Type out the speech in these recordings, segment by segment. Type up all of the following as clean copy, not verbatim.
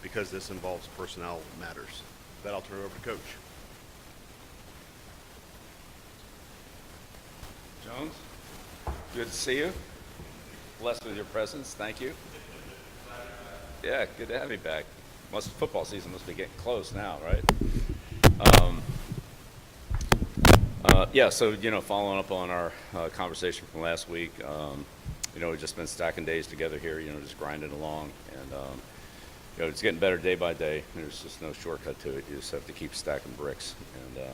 because this involves personnel matters. With that, I'll turn it over to Coach. Jones, good to see you. Blessed with your presence. Thank you. Yeah, good to have you back. Football season must be getting close now, right? Um, yeah, so, following up on our conversation from last week, we've just been stacking days together here, just grinding along. And, it's getting better day by day. There's just no shortcut to it. You just have to keep stacking bricks and,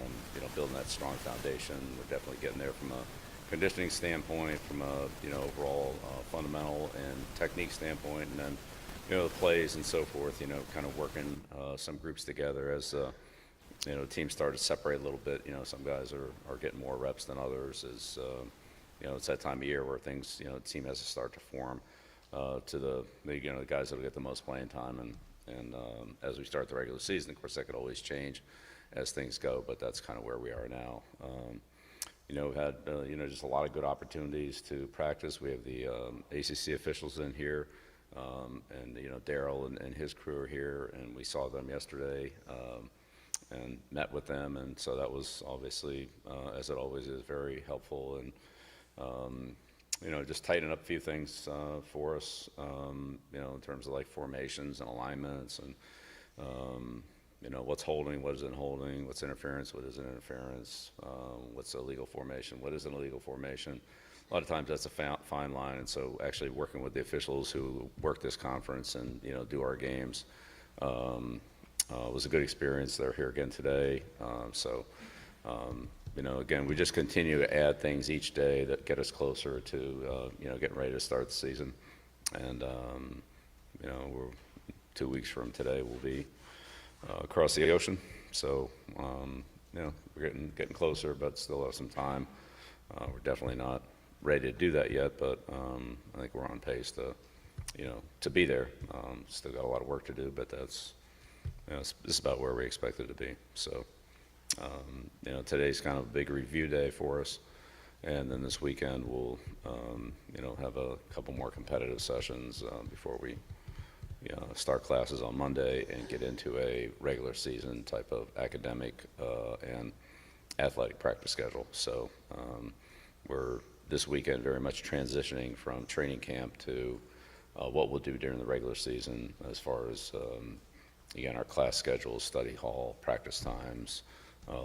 building that strong foundation. We're definitely getting there from a conditioning standpoint, from a, overall fundamental and technique standpoint, and then, the plays and so forth, kind of working some groups together as, teams start to separate a little bit. Some guys are getting more reps than others as, it's that time of year where things, the team has to start to form to the guys that will get the most playing time. And as we start the regular season, of course, that could always change as things go, but that's kind of where we are now. We've had, just a lot of good opportunities to practice. We have the ACC officials in here, and, Daryl and his crew are here, and we saw them yesterday and met with them. And so that was obviously, as it always is, very helpful. And, just tighten up a few things for us, in terms of like formations and alignments and, what's holding, what isn't holding, what's interference, what isn't interference, what's a legal formation, what isn't a legal formation. A lot of times that's a fine line, and so actually working with the officials who work this conference and, do our games was a good experience. They're here again today. Again, we just continue to add things each day that get us closer to, getting ready to start the season. And, we're 2 weeks from today, we'll be across the ocean. So, we're getting closer, but still have some time. We're definitely not ready to do that yet, but I think we're on pace to be there. Still got a lot of work to do, but that's, this is about where we expect it to be. So, today's kind of a big review day for us, and then this weekend we'll, have a couple more competitive sessions before we, start classes on Monday and get into a regular season type of academic and athletic practice schedule. So we're this weekend very much transitioning from training camp to what we'll do during the regular season as far as, again, our class schedules, study hall, practice times,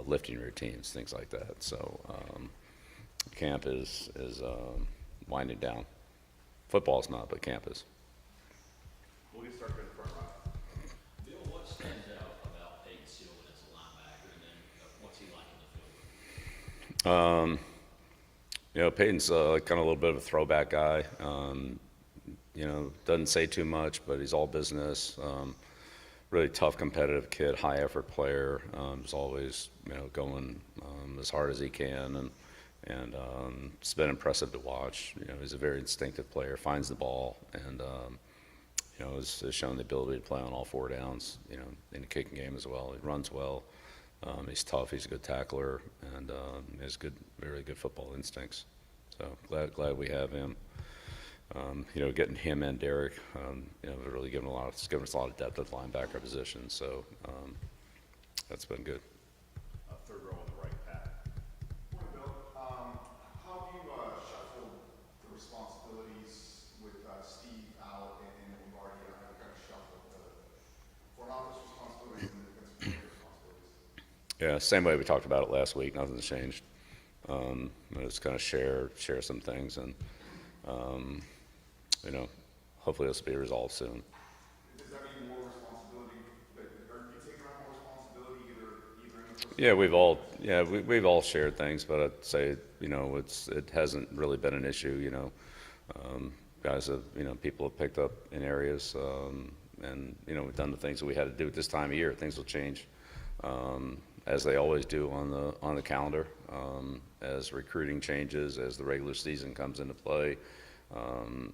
lifting routines, things like that. So camp is winding down. Football's not, but camp is. We'll get started in the front row. Bill, what stands out about Peyton Sylvan as a linebacker, and then what's he like in the field? Peyton's kind of a little bit of a throwback guy. Doesn't say too much, but he's all business. Really tough, competitive kid, high effort player. He's always, going as hard as he can, and it's been impressive to watch. He's a very instinctive player, finds the ball, and has shown the ability to play on all four downs. In the kicking game as well. He runs well. He's tough. He's a good tackler, and has very good football instincts. So glad we have him. Getting him and Derek, really it's given us a lot of depth at the linebacker position. So that's been good. Third row on the right, Pat. Morning, Bill. How have you shuffled the responsibilities with Steve out and Lombardi? How have you kind of shuffled the front office responsibilities and the defensive player responsibilities? Yeah, same way we talked about it last week. Nothing's changed. Just kind of share some things, and hopefully this will be resolved soon. Does that mean more responsibility? Are you taking on more responsibility either in the Yeah, we've all shared things, but I'd say it hasn't really been an issue. Guys have people have picked up in areas, and we've done the things that we had to do at this time of year. Things will change as they always do on the calendar, as recruiting changes, as the regular season comes into play.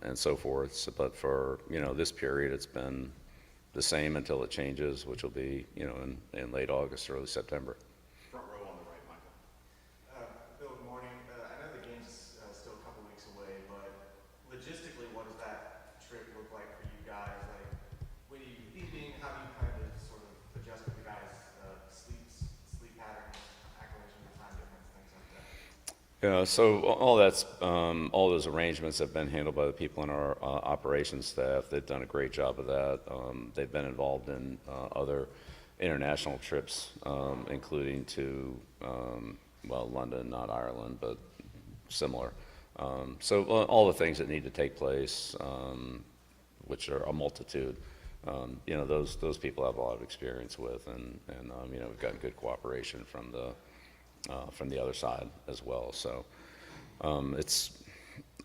And so forth. But for this period, it's been the same until it changes, which will be in late August, early September. Front row on the right, Michael. Bill, good morning. I know the game's still a couple weeks away, but logistically, what does that trip look like for you guys? Like, when you Yeah, so all that's, all those arrangements have been handled by the people in our operations staff. They've done a great job of that. They've been involved in other international trips, including to, well, London, not Ireland, but similar. So all the things that need to take place, which are a multitude, those people have a lot of experience with, and we've gotten good cooperation from the other side as well. So I don't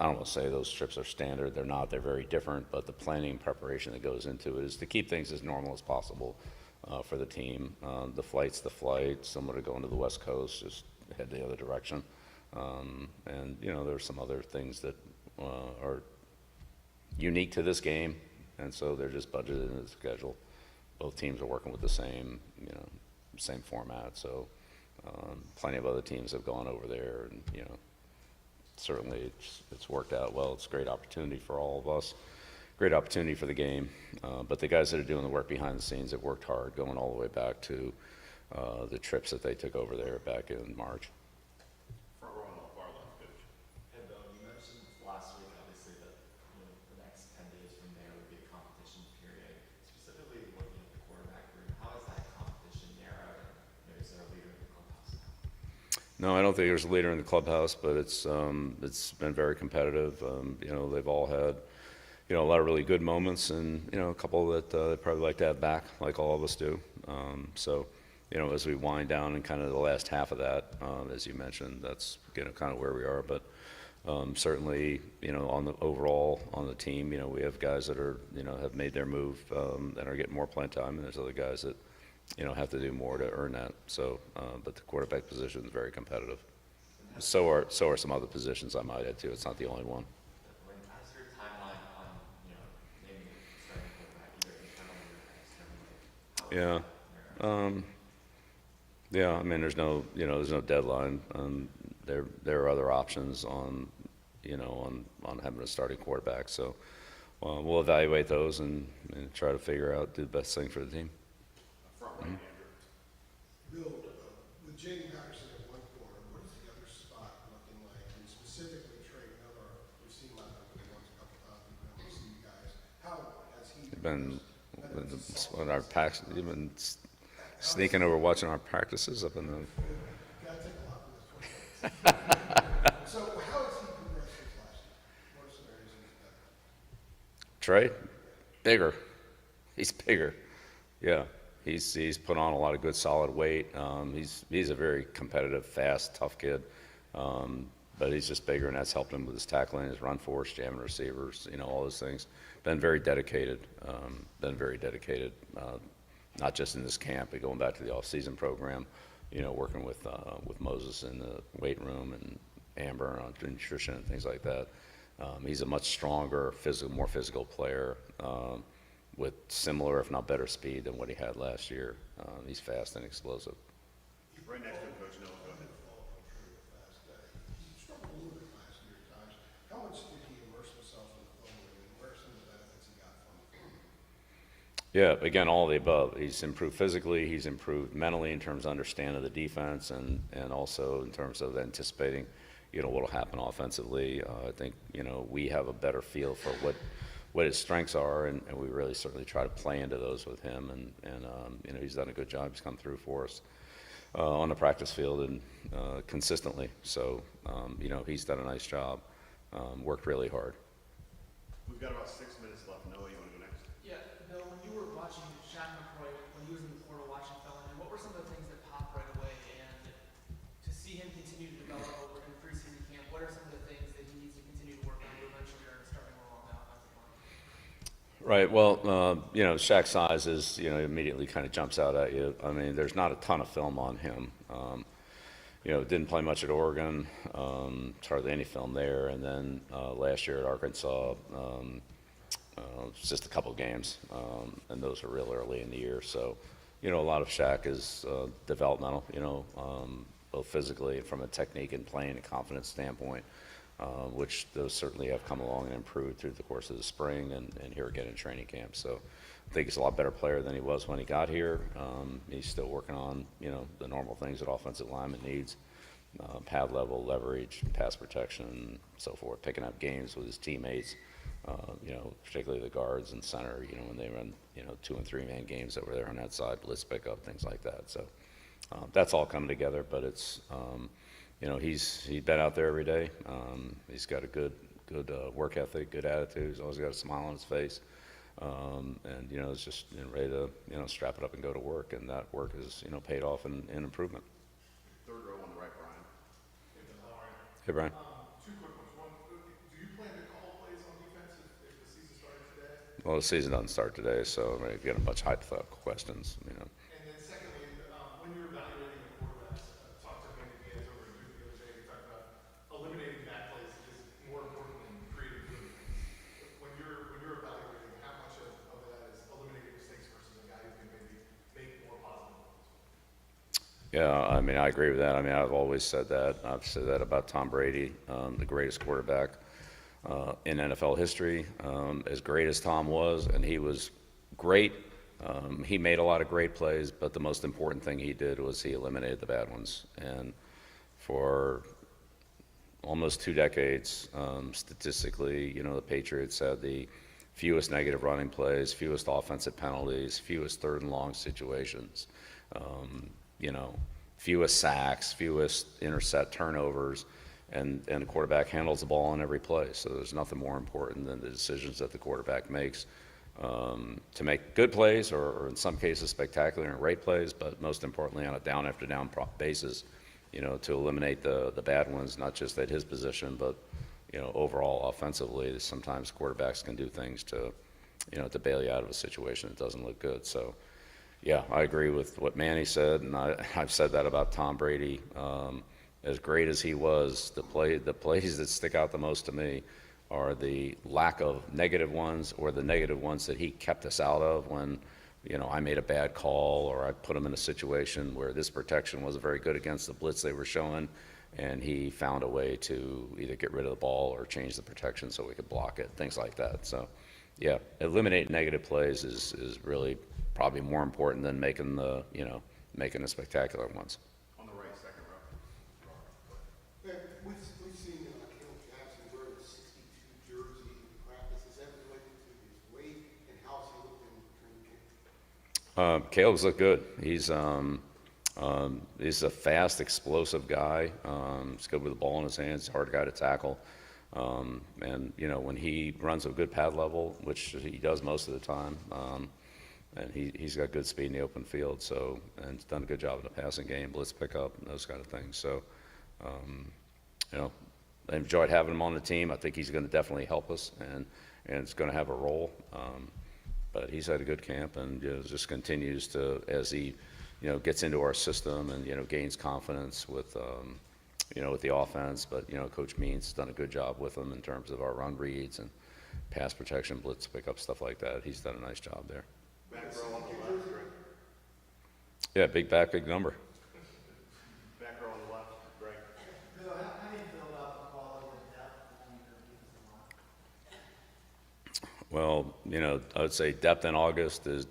want to say those trips are standard. They're not. They're very different. But the planning and preparation that goes into it is to keep things as normal as possible for the team. The flight's the flight. Someone to go into the West Coast, just head the other direction. And there's some other things that are unique to this game, and so they're just budgeted into the schedule. Both teams are working with the same format. So. Plenty of other teams have gone over there, and certainly it's worked out well. It's a great opportunity for all of us, great opportunity for the game. But the guys that are doing the work behind the scenes have worked hard, going all the way back to the trips that they took over there back in March. Front row on the far left, coach. Hey, Bill, you mentioned last week, obviously, that the next 10 days from there would be a competition period. Specifically looking at the quarterback room, how is that competition narrowed? And is there a leader in the clubhouse now? No, I don't think there's a leader in the clubhouse, but it's been very competitive. They've all had a lot of really good moments, and a couple that they'd probably like to have back, like all of us do. So as we wind down in kind of the last half of that, as you mentioned, that's kind of where we are. But certainly, on the overall on the team, we have guys that are have made their move and are getting more playing time, and there's other guys that have to do more to earn that. So, but the quarterback position is very competitive. So are some other positions I might add too. It's not the only one. How's your timeline on naming a starting quarterback, either internally or externally? How is that? Yeah. I mean, there's no deadline. There are other options on having a starting quarterback. So we'll evaluate those and try to figure out do the best thing for the team. Front right, Andrew. Bill, with Jaden Patterson at one corner, what is the other spot looking like? And specifically Trey Miller, we've seen him out there once a couple times, we've been able to see you guys. How has he Been in our packs, you've been sneaking over watching our practices up in the. Gotta take a lot for this 20 So how has he progressed since last year? What are some areas he's better? Trey, bigger. He's bigger. Yeah, he's put on a lot of good solid weight. He's a very competitive, fast, tough kid. But he's just bigger, and that's helped him with his tackling, his run force, jamming receivers, all those things. Been very dedicated. Not just in this camp, but going back to the off-season program. Working with Moses in the weight room and Amber on nutrition and things like that. He's a much stronger, more physical player with similar, if not better, speed than what he had last year. He's fast and explosive. Right next to him, Coach Noah, go ahead. He struggled a little bit last year at times. How much did he immerse himself in the film, and where are some of the benefits he got from it? Yeah, again, all of the above. He's improved physically, he's improved mentally in terms of understanding the defense, and also in terms of anticipating, what will happen offensively. I think, we have a better feel for what his strengths are, and we really certainly try to play into those with him. And he's done a good job. He's come through for us on the practice field and consistently. So, he's done a nice job, worked really hard. We've got about 6 minutes left. Noah, you want to go next? Yeah, Bill, when you were watching Shaq McCoy, when he was in the portal watching film, what were some of the things that popped right away? And to see him continue to develop over in preseason camp, what are some of the things that he needs to continue to work on to eventually earn a starting role on the offensive line? Right. Well, Shaq's size is, immediately kind of jumps out at you. I mean, there's not a ton of film on him. Didn't play much at Oregon. Hardly any film there. And then last year at Arkansas, just a couple games, and those were real early in the year. So, a lot of Shaq is developmental. Both physically and from a technique and playing and confidence standpoint. Which those certainly have come along and improved through the course of the spring and here again in training camp. So I think he's a lot better player than he was when he got here. He's still working on, the normal things that offensive lineman needs. pad level, leverage, pass protection, and so forth, picking up games with his teammates, particularly the guards and center, when they run, 2 and 3 man games over there on that side, blitz pickup, things like that. So that's all coming together, but it's, he's been out there every day. He's got a good work ethic, good attitude. He's always got a smile on his face. And is just ready to strap it up and go to work, and that work is paid off in improvement. Third row on the right, Brian. Hey, Brian. Two quick ones. One, do you plan to call plays on defense if the season started today? Well, the season doesn't start today, so if you get a bunch of hypothetical questions, And then secondly, when you're evaluating the quarterbacks, talked to Manny Diaz over at Duke the other day. We talked about eliminating bad plays is more important than creating good ones. When you're evaluating, how much of that is eliminating mistakes versus a guy who can maybe make more positive ones? Yeah, I mean, I agree with that. I mean, I've always said that. I've said that about Tom Brady, the greatest quarterback in NFL history. As great as Tom was, and he was great, he made a lot of great plays, but the most important thing he did was he eliminated the bad ones. And for almost 2 decades, statistically, the Patriots had the fewest negative running plays, fewest offensive penalties, fewest 3rd and long situations. Fewest sacks, fewest intercept turnovers, and the quarterback handles the ball on every play. So there's nothing more important than the decisions that the quarterback makes to make good plays, or in some cases spectacular and great plays, but most importantly on a down after down basis, to eliminate the bad ones, not just at his position, but overall offensively. Sometimes quarterbacks can do things to bail you out of a situation that doesn't look good. So. Yeah, I agree with what Manny said, and I've said that about Tom Brady. As great as he was, the plays that stick out the most to me are the lack of negative ones, or the negative ones that he kept us out of when, I made a bad call, or I put him in a situation where this protection wasn't very good against the blitz they were showing, and he found a way to either get rid of the ball or change the protection so we could block it, things like that. So, yeah, eliminate negative plays is really probably more important than making the spectacular ones. On the right, second row. We've seen Caleb Jackson wear the 62 jersey in practice. Is that related to his weight, and how's he looked in training camp? Caleb's looked good. He's a fast, explosive guy. He's good with the ball in his hands. He's a hard guy to tackle. And when he runs a good pad level, which he does most of the time, and he's got good speed in the open field, and he's done a good job in the passing game, blitz pickup, and those kind of things. So, I enjoyed having him on the team. I think he's going to definitely help us, and it's going to have a role. But he's had a good camp, and just continues to, as he gets into our system and gains confidence with with the offense. But Coach Means has done a good job with him in terms of our run reads and pass protection, blitz pickup, stuff like that. He's done a nice job there. Back row on the left, Greg. Yeah, big back, big number. Back row on the left, Greg. Bill, how do you feel about the quality of depth along your defensive line? Well, I would say depth in August is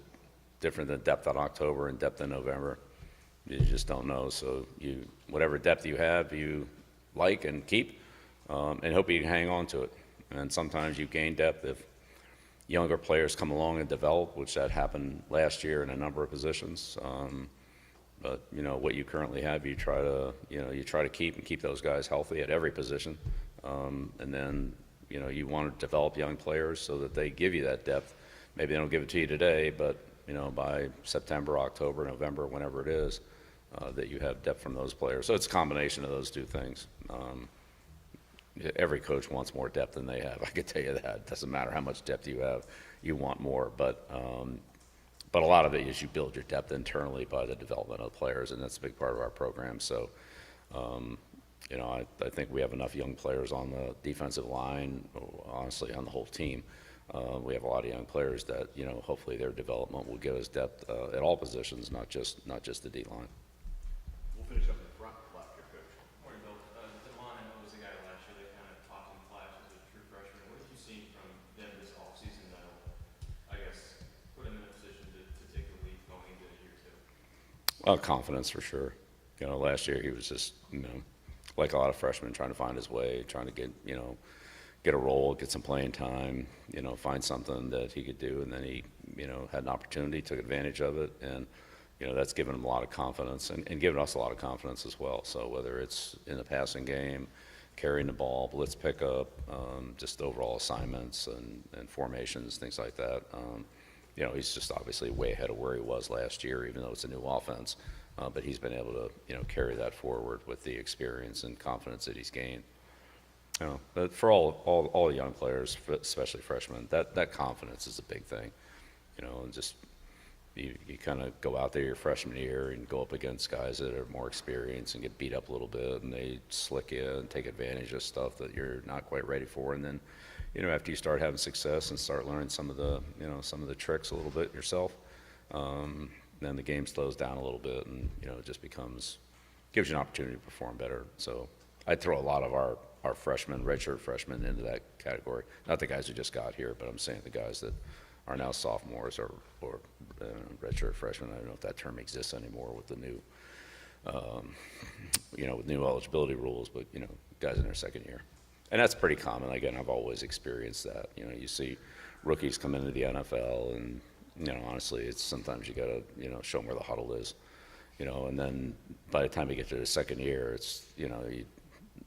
different than depth in October and depth in November. You just don't know. So whatever depth you have, you like and keep, and hope you can hang on to it. And sometimes you gain depth if younger players come along and develop, which that happened last year in a number of positions. But what you currently have, you try to keep those guys healthy at every position, and then you want to develop young players so that they give you that depth. Maybe they don't give it to you today, but by September, October, November, whenever it is, that you have depth from those players. So it's a combination of those two things. Every coach wants more depth than they have. I can tell you that. It doesn't matter how much depth you have, you want more. But a lot of it is you build your depth internally by the development of the players, and that's a big part of our program. So, I think we have enough young players on the defensive line, honestly, on the whole team. We have a lot of young players that, hopefully their development will give us depth at all positions, not just the D line. We'll finish up in the front left here, Coach. Morning, Bill. Devon, I know was a guy last year that kind of talked in flashes as a true freshman. What have you seen from them this offseason that'll, I guess, put him in a position to take the lead going into year 2? Well, confidence for sure. Last year he was just, like a lot of freshmen, trying to find his way, trying to get a role, get some playing time, find something that he could do. And then he, had an opportunity, took advantage of it. And, that's given him a lot of confidence and given us a lot of confidence as well. So whether it's in the passing game, carrying the ball, blitz pickup, just overall assignments and formations, things like that. He's just obviously way ahead of where he was last year, even though it's a new offense. But he's been able to, carry that forward with the experience and confidence that he's gained. But for all young players, especially freshmen, that confidence is a big thing. And just you kind of go out there your freshman year and go up against guys that are more experienced and get beat up a little bit, and they slick you and take advantage of stuff that you're not quite ready for. And then, after you start having success and start learning some of the tricks a little bit yourself, then the game slows down a little bit, and it just gives you an opportunity to perform better. So I'd throw a lot of our freshmen, redshirt freshmen, into that category. Not the guys who just got here, but I'm saying the guys that are now sophomores or redshirt freshmen. I don't know if that term exists anymore with the new, with new eligibility rules, but guys in their second year. And that's pretty common. Again, I've always experienced that. You see rookies come into the NFL, and honestly, it's sometimes you gotta show them where the huddle is, and then by the time you get to the second year, it's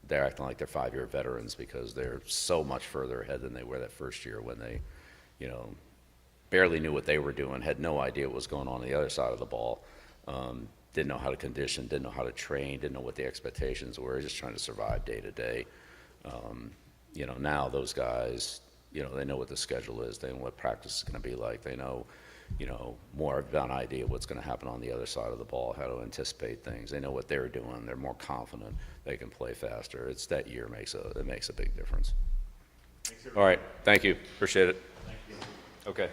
they're acting like they're 5-year veterans because they're so much further ahead than they were that first year when they, barely knew what they were doing, had no idea what was going on the other side of the ball, didn't know how to condition, didn't know how to train, didn't know what the expectations were, just trying to survive day to day. Now those guys, they know what the schedule is, they know what practice is going to be like, they know, more of an idea of what's going to happen on the other side of the ball, how to anticipate things. They know what they're doing. They're more confident. They can play faster. It's that year makes a big difference. All right. Thank you. Appreciate it. Thank you. Okay.